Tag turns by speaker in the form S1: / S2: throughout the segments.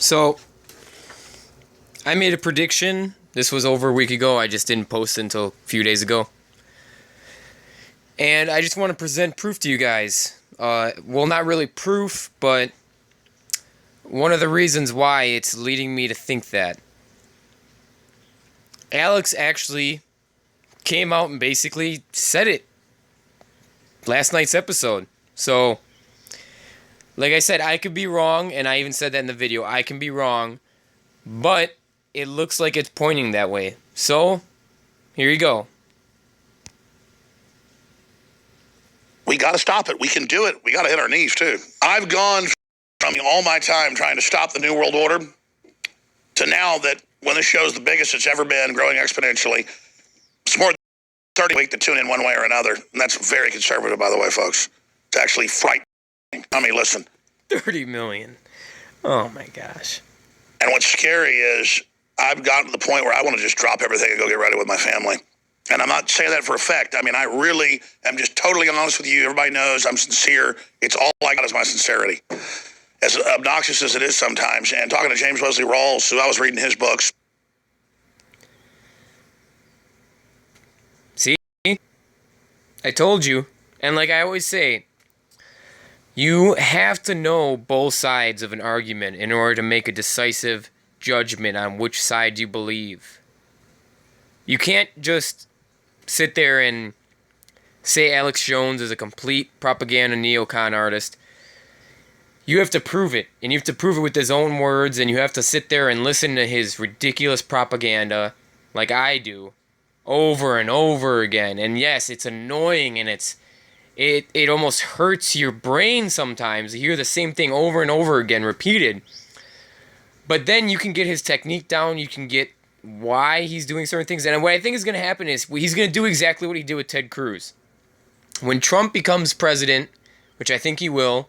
S1: So, I made a prediction. This was over a week ago. I just didn't post it until a few days ago. And I just want to present proof to you guys. Well, not really proof, but one of the reasons why it's leading me to think that. Alex actually came out and basically said it last night's episode. So, like I said, I could be wrong, and I even said that in the video. I can be wrong, but it looks like it's pointing that way. So, here you go.
S2: We got to stop it. We can do it. We got to hit our knees, too. I've gone from all my time trying to stop the New World Order to now that when this show's the biggest it's ever been, growing exponentially, it's more than 30 a week to tune in one way or another. And that's very conservative, by the way, folks. It's actually frightening. I mean, listen.
S1: 30 million. Oh, my gosh.
S2: And what's scary is I've gotten to the point where I want to just drop everything and go get ready with my family. And I'm not saying that for effect. I mean, I really am just totally honest with you. Everybody knows I'm sincere. It's all I got is my sincerity. As obnoxious as it is sometimes. And talking to James Wesley Rawls, who I was reading his books.
S1: See? I told you. And like I always say, you have to know both sides of an argument in order to make a decisive judgment on which side you believe. You can't just sit there and say Alex Jones is a complete propaganda neocon artist. You have to prove it, and you have to prove it with his own words, and you have to sit there and listen to his ridiculous propaganda, like I do, over and over again. And yes, it's annoying, and it almost hurts your brain sometimes to hear the same thing over and over again, repeated. But then you can get his technique down, you can get why he's doing certain things. And what I think is going to happen is he's going to do exactly what he did with Ted Cruz. When Trump becomes president, which I think he will,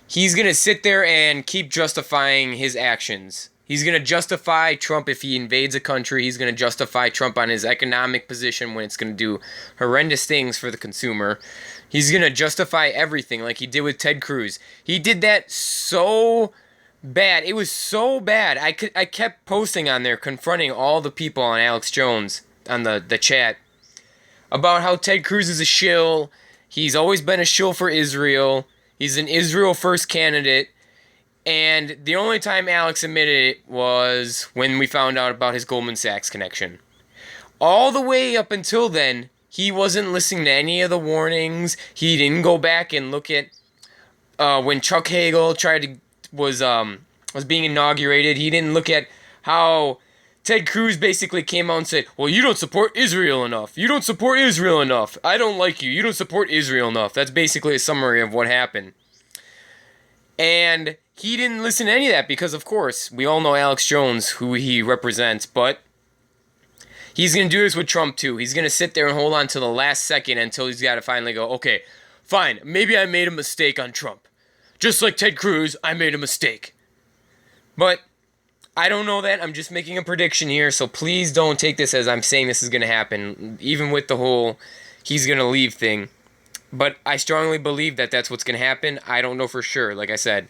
S1: he's going to sit there and keep justifying his actions. He's going to justify Trump if he invades a country. He's going to justify Trump on his economic position when it's going to do horrendous things for the consumer. He's going to justify everything like he did with Ted Cruz. He did that so bad. It was so bad. I kept posting on there, confronting all the people on Alex Jones on the chat about how Ted Cruz is a shill. He's always been a shill for Israel. He's an Israel first candidate. And the only time Alex admitted it was when we found out about his Goldman Sachs connection. All the way up until then, he wasn't listening to any of the warnings. He didn't go back and look at when Chuck Hagel was being inaugurated. He didn't look at how Ted Cruz basically came out and said, well, you don't support Israel enough. You don't support Israel enough. I don't like you. You don't support Israel enough. That's basically a summary of what happened. And he didn't listen to any of that because, of course, we all know Alex Jones, who he represents, but he's going to do this with Trump, too. He's going to sit there and hold on to the last second until he's got to finally go, okay, fine, maybe I made a mistake on Trump. Just like Ted Cruz, I made a mistake. But I don't know that. I'm just making a prediction here, so please don't take this as I'm saying this is going to happen, even with the whole he's going to leave thing. But I strongly believe that that's what's going to happen. I don't know for sure, like I said.